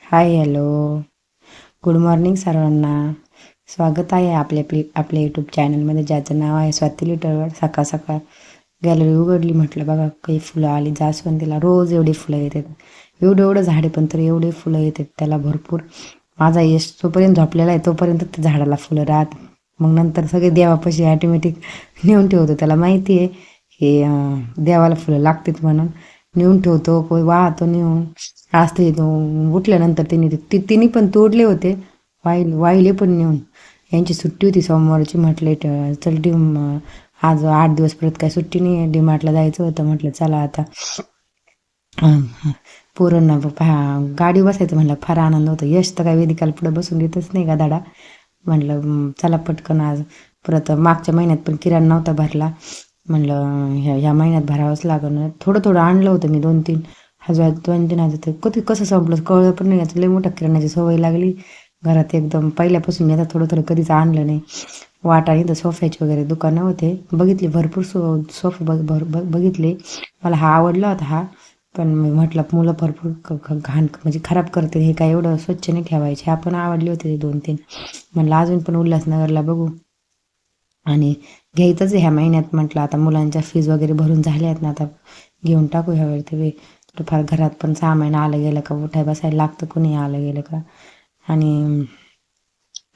Hi hello good morning सर्वांना. स्वागत आहे आपल्या यूट्यूब चॅनलमध्ये, ज्याचं नाव आहे स्वाती लिटरवर. सकाळ सकाळ गॅलरी उघडली, म्हटलं बघा काही फुलं आली जास्वंदीला. रोज एवढी फुलं येतात, एवढं झाडे पण तरी एवढे फुलं येतात त्याला भरपूर. माझा यश जोपर्यंत झोपलेला आहे तोपर्यंत ते झाडाला फुलं राहत, मग नंतर सगळे देवापाशी ॲटोमॅटिक नेऊन ठेवतो. त्याला माहिती आहे की देवाला फुलं लागतात म्हणून नेऊन ठेवतो. कोणी वाहतो नेऊन असते तो. उठल्यानंतर तिने पण तोडले होते, वाहिले पण नेऊन. यांची सुट्टी होती सोमवारची, म्हटले चल आज 8 दिवस परत काय सुट्टी नाही आहे, डीमार्टला जायचं होतं. म्हटलं चला आता पोरांना गाडी बसायचं म्हटलं फार आनंद होता. यश तर काय वेदिकाला पुढं बसून देतच नाही का धडा. म्हटलं चला पटकन आज. परत मागच्या महिन्यात पण किराणा नव्हता भरला, म्हणलं ह्या महिन्यात भरावंच लागणार. थोडं थोडं आणलं होतं मी, 2-3 हजार 2-3 हजार. ते कधी कसं संपलं कळलं पण नाही. याचं लई मोठ्या किराण्याची सवय लागली घरात एकदम पहिल्यापासून. आता थोडं थोडं कधीच आणलं नाही. वाटा इथं सोफ्याचे वगैरे दुकानं होते, बघितली भरपूर सोफे बघितले. मला हा आवडला होता हा, पण मी म्हटलं मुलं भरपूर घाण म्हणजे खराब करते, हे काय एवढं स्वच्छ नाही ठेवायचे. आपण आवडले होते ते 2-3. म्हणलं अजून पण उल्हासनगरला बघू आणि घ्यायचंच ह्या महिन्यात. म्हटलं आता मुलांच्या फीज वगैरे भरून झाल्या आहेत ना, आता घेऊन टाकू ह्यावेळी ते. थोडंफार घरात पण सामान आलं गेलं का उठाय बसायला लागतं, कोणी आलं गेलं का. आणि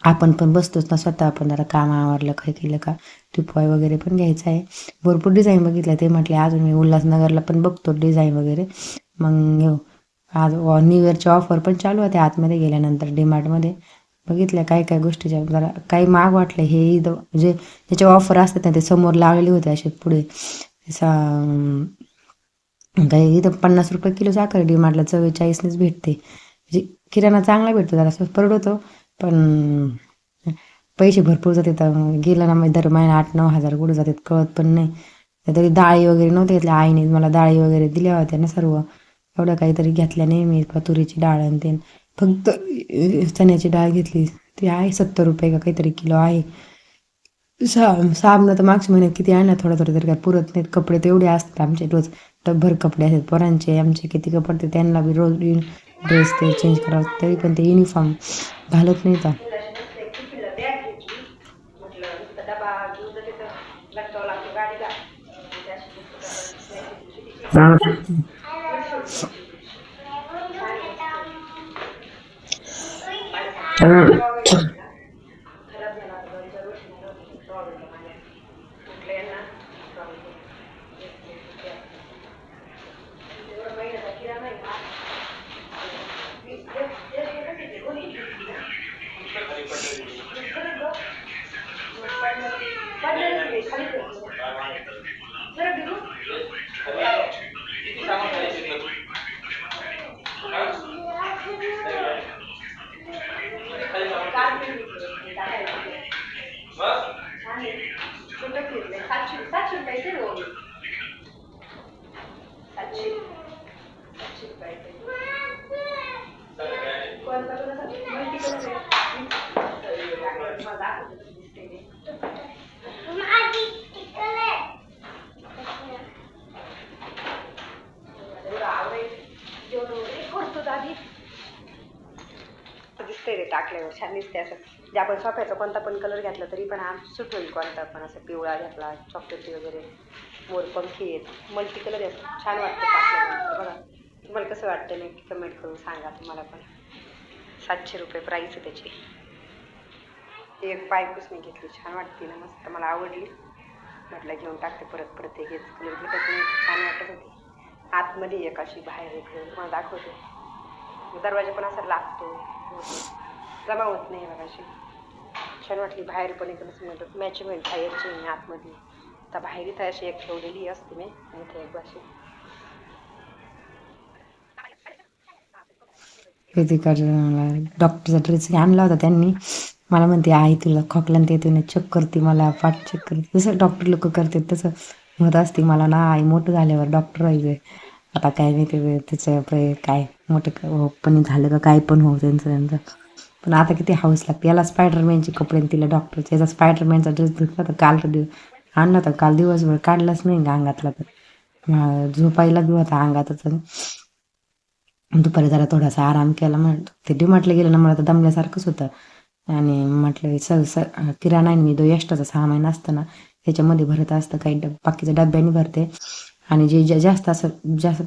आपण पण बसतोच ना स्वतः. आपण जरा काम आवरलं काय केलं का टिपॉय वगैरे पण घ्यायचं आहे. भरपूर डिझाईन बघितलं, ते म्हटले अजून मी उल्हासनगरला पण बघतो डिझाईन वगैरे, मग घेऊ. आज न्यू इयरची ऑफर पण चालू होते आतमध्ये गेल्यानंतर डीमार्टमध्ये. बघितल्या काय काय गोष्टीच्या, जरा काही महाग वाटलं. हे इथं म्हणजे त्याचे ऑफर असतात ना, ते समोर लावलेले होते असे पुढे. काही इथं 50 रुपये किलो साखर डीमार्टला 44नेच भेटते. म्हणजे किराणा चांगला भेटतो, जरा स्वस्त परवडतो. पण पैसे भरपूर जातात. गेलं ना मग दर महिना 8-9 हजार कुठं जातात कळत पण नाही. तरी डाळी वगैरे नव्हते घेतल्या, आईने मला डाळी वगैरे दिल्या होत्या ना सर्व. एवढं काहीतरी घेतल्या नाही मी. तुरीची डाळ आणि ते फक्त चण्याची डाळ घेतली, ती आहे 70 रुपये का काहीतरी किलो आहे. साबणं तर मागच्या महिन्यात किती आणलं, थोडं थोडं तरी काय पुरत नाहीत. कपडे तर एवढे असतात आमचे, रोज टब्भर कपडे असतात पोरांचे. आमचे किती कपडे, त्यांना बी रोज ड्रेस ते चेंज करावं, तरी पण ते युनिफॉर्म घालत नाही तर. दिसते रे टाकल्यावर, छान दिसते असं. जे आपण सोफ्याचा कोणता पण कलर घातला तरी पण सुट होईल. कोणता पण असं पिवळा घातला, चॉकलेटी वगैरे, मोरपंखी आहेत, मल्टी कलर आहेत, छान वाटतं टाकल्यानंतर. बघा तुम्हाला कसं वाटतं नक्की कमेंट करून सांगा. तुम्हाला पण 700 रुपये प्राईस आहे त्याची. एक पायपूस मी घेतली, छान वाटते ना, मस्त मला आवडली. म्हटलं घेऊन टाकते, परत परत हे हेच कलर भेटत नाही, छान वाटत होती. आतमध्ये एक अशी, बाहेर एक, तुम्हाला दाखवते. दरवाजा पण असा लागतो, जमा होत नाही बघा. अशी छान वाटली. बाहेर पण एकदम मॅचिंग होईल बाहेरची मी आतमध्ये. आता बाहेर इथं अशी एक ठेवलेली असते मी, इथे एक अशी. डॉक्टरचा ड्रेस आणला होता त्यांनी. मला म्हणते आई तुला खोकला ते येतो ना, चेक करते मला, पाठ चेक करते. जसं डॉक्टर लोक करते तसं म्हणत असते मला ना. आई मोठं झाल्यावर डॉक्टर व्हायचं. आता काय नाही ते त्याचं काय मोठं पण झालं का काय पण हो त्यांचं. पण आता किती हाऊस लागते. याला स्पायडरमॅनचे कपडे, तिला डॉक्टरचे. याचा स्पायडरमॅनचा ड्रेस धुतला तर काल आणला होता, काल दिवसभर काढलाच नाही अंगातला, तर झोपायला बी होता अंगातच. दुपारी जरा थोडासा आराम केला. ते डीमार्टला गेलं ना मला तर दमल्यासारखंच होतं. आणि म्हटलं किराणा आहे मी जो एक्स्ट्राचा सामान असतं ना त्याच्यामध्ये भरत असतं, काही बाकीच्या डब्याने भरते. आणि जे जास्त असं जास्त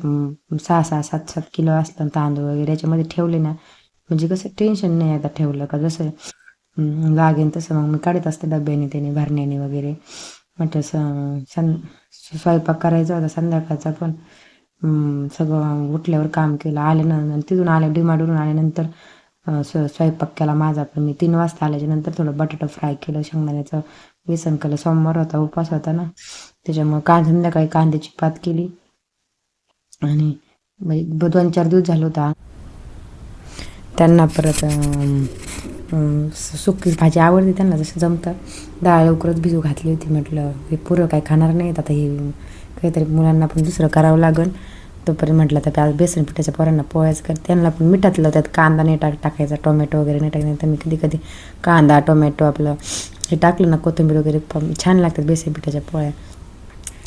6-6, 7-7 किलो असतं तांदूळ वगैरे याच्यामध्ये ठेवले ना, म्हणजे कसं टेन्शन नाही आता ठेवलं का, जसं लागेल तसं मग मी काढत असते डब्याने त्याने भरण्याने वगैरे. म्हटलं स्वयंपाक करायचा होता संध्याकाळचा पण. सगळं उठल्यावर काम केलं, आल्यानंतर तिथून डीमार्टवरून आल्यानंतर स्वयंपाक केला माझा पण. मी 3 वाजता आल्याच्यानंतर थोडं बटाटा फ्राय केलं, शेंगदाण्याचं बेसन केलं. सोमवार होता, उपवास होता ना, त्याच्यामुळं संध्याकाळी कांद्याची पात केली. आणि 2-4 दिवस झालं होता त्यांना. परत सुकी भाजी आवडते त्यांना, जसं जमतं. डाळ लवकरच भिजू घातली होती. म्हटलं हे पुरं काय खाणार नाहीत आता, हे काहीतरी मुलांना पण दुसरं करावं लागेल. तोपर्यंत म्हटलं तर आज बेसन पिठाच्या पोरांना पोळ्याच कर. त्यांना पण मिठातलं त्यात कांदा नाही टाकायचा, टोमॅटो वगैरे नाही टाकायचं. तर मी कधी कधी कांदा टोमॅटो आपलं हे टाकलं ना, कोथिंबीर वगैरे छान लागतात बेसन पिठाच्या पोळ्या.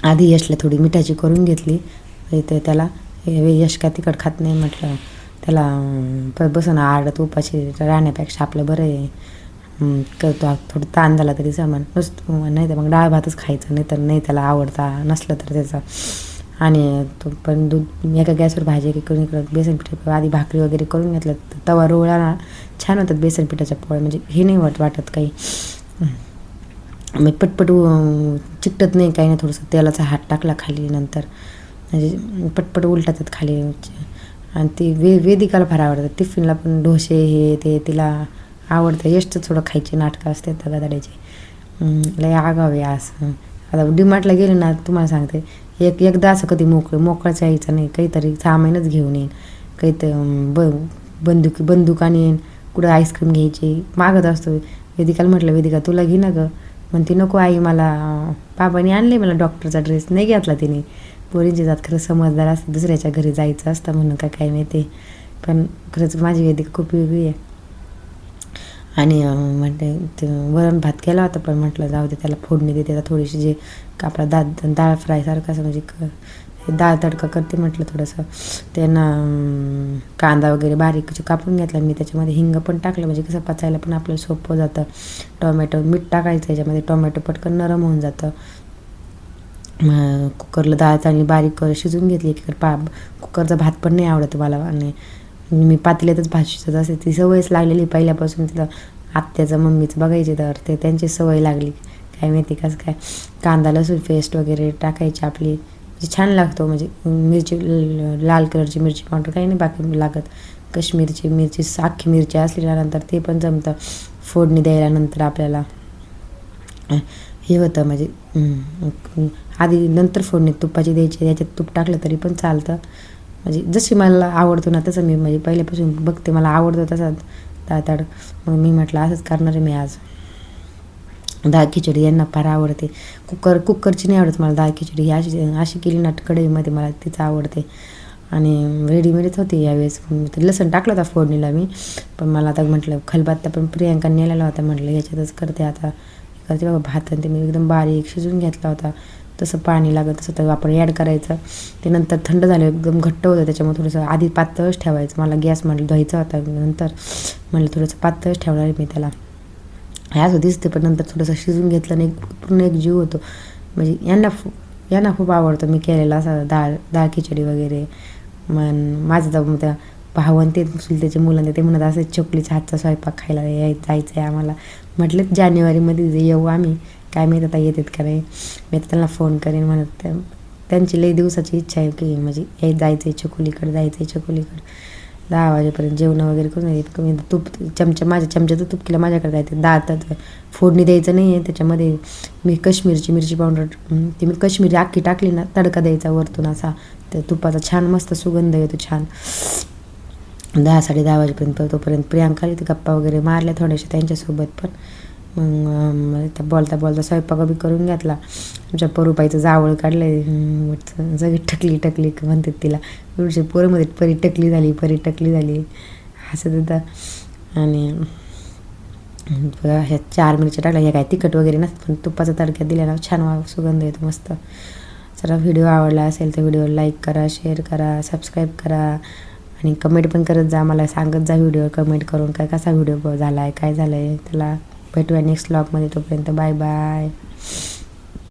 आधी यशला थोडी मिठाची करून घेतली. ते त्याला यश का तिखट खात नाही, म्हटलं त्याला परत बसून आडत उपाशी राहण्यापेक्षा आपलं बरं आहे. करतो थोडं ताण झाला तरी सामान नुसतं, नाही तर मग डाळ भातच खायचं. नाही त्याला आवडता नसलं तर त्याचा. आणि तो पण एका गॅसवर भाजी करून इकडं बेसन पिठा आधी भाकरी वगैरे करून घेतलं. तवा रोळला ना छान होतात बेसन पिठाच्या पोळ्या, म्हणजे हे नाही वाटत काही. मग पटपट चिकटत नाही, काही नाही. थोडंसं तेलाचा हात टाकला खाली नंतर म्हणजे पटपट उलटातात खाली. आणि ती वेदिकाला फार आवडतं. टिफिनला पण डोसे हे ते तिला आवडतं. यशचं थोडं खायचे नाटकं असते गदाड्याचे. लय आगावे असं. आता डीमार्टला गेले ना, तुम्हाला सांगते, एकदा असं कधी मोकळाच यायचं नाही. काहीतरी सामानच घेऊन येईन, काहीतरी बंदूक आणीन, कुठं आईस्क्रीम घ्यायची मागत असतो. वेदिकाला म्हटलं, वेदिका तुला घे ना गं. म्हणते नको आई, मला बाबांनी आणले मला डॉक्टरचा ड्रेस. नाही घेतला तिने. पोरींची जात खरं समजदार असते, दुसऱ्याच्या घरी जायचं असतं म्हणून काय माहिती. पण खरंच माझी वेदिका खूप वेगळी आहे. आणि म्हटलं ते वरण भात केला होता, पण म्हटलं जाऊ दे त्याला फोडणी देते आता थोडीशी, जे आपला डाळ फ्रायसारखं असं म्हणजे डाळ तडका करते. म्हटलं थोडंसं त्यांना कांदा वगैरे बारीक कापून घेतला मी, त्याच्यामध्ये हिंग पण टाकलं, म्हणजे कसं पचायला पण आपल्याला सोपं जातं. टोमॅटो मीठ टाकायचं याच्यामध्ये, टोमॅटो पटकन नरम होऊन जातं. कुकरला डाळ चांगली बारीक शिजून घेतली. कुकरचा भात पण नाही आवडत मला, आणि मी पातेल्यातच भात शिजत असते. ती सवयच लागलेली पहिल्यापासून. तिला आत्याचं मम्मीचं बघायचे तर ते त्यांची सवय लागली, काय माहिती कसं काय. कांदा लसूण पेस्ट वगैरे टाकायची आपली, म्हणजे छान लागतो. म्हणजे मिरची लाल कलरची मिरची पावडर काही नाही बाकी लागत. काश्मीरची मिरची अख्खी मिरची असली नंतर ते पण जमतं. फोडणी द्यायला नंतर आपल्याला हे होतं, म्हणजे आधी नंतर फोडणी तुपाची द्यायची, त्याच्यात तूप टाकलं तरी पण चालतं. म्हणजे जशी मला आवडतो ना तसं मी, म्हणजे पहिल्यापासून बघते मला आवडतं तसा दाताड. मग मी म्हटलं असंच करणार आहे मी आज. डाळ खिचडी यांना फार आवडते. कुकरची नाही आवडत मला डाळ खिचडी. ही अशी केली ना कढईमध्ये मला तीच आवडते. आणि रेडीमेडच होती यावेळेस. लसण टाकलं होता फोडणीला मी, पण मला आता म्हटलं खलबत्ता पण प्रियांका नेलेला होता, म्हटलं याच्यातच करते आता. करते बाबा भात. आणि ते मी एकदम बारीक शिजून घेतला होता. तसं पाणी लागत तसं तर आपण ॲड करायचं. ते नंतर थंड झालं एकदम घट्ट होतं, त्याच्यामुळे थोडंसं आधी पातळच ठेवायचं. मला गॅस म्हटलं धुवायचा होता, नंतर म्हटलं थोडंसं पातळच ठेवणार आहे मी त्याला. असं दिसते, पण नंतर थोडंसं शिजून घेतलं नाही पूर्ण एक जीव होतो. म्हणजे यांना खूप आवडतं मी केलेलं असं डाळ खिचडी वगैरे. माझं तर त्या भावन ते त्याचे मुलं ते म्हणत असं चकलीचा हातचा स्वयंपाक खायला जायचं आहे आम्हाला. म्हटलं जानेवारीमध्ये येऊ आम्ही, काय माहीत आता येतात का नाही. मी आता त्यांना फोन करेन म्हणत. त्यांची लई दिवसाची इच्छा आहे की म्हणजे जायचं आहे चकोलीकडे, जायचं आहे चकोलीकडे. 10 वाजेपर्यंत जेवण वगैरे करून तूप माझ्या चमच्याचं तूप केलं माझ्याकडे जायचं. दातात फोडणी द्यायचं नाही आहे, त्याच्यामध्ये मी काश्मीरची मिरची पावडर ती मी काश्मीरी अख्खी टाकली ना, तडका द्यायचा वरतून असा. त्या तुपाचा छान मस्त सुगंध येतो छान. 10-10:30 वाजेपर्यंत. तोपर्यंत प्रियांका ते गप्पा वगैरे मारल्या थोड्याशा त्यांच्यासोबत पण. मग बोलता स्वयंपाक बी करून घेतला. आमच्या परूबाईचं जावळ काढलं, सगळी टकली म्हणतात तिला. एवढी पोरमध्ये परी टकली झाली हसत होता. आणि ह्या 4 मिरच्या टाकल्या, ह्या काय तिखट वगैरे नसतं, पण तुपाचा तडका दिल्यानं छान सुगंध येतो मस्त. जरा व्हिडिओ आवडला असेल तर व्हिडिओ लाईक करा, शेअर करा, सबस्क्राईब करा. आणि कमेंट पण करत जा, मला सांगत जा व्हिडिओ कमेंट करून काय कसा व्हिडिओ झाला आहे, काय झालं आहे. त्याला भेटूया नेक्स्ट व्लॉगमध्ये. तोपर्यंत बाय बाय.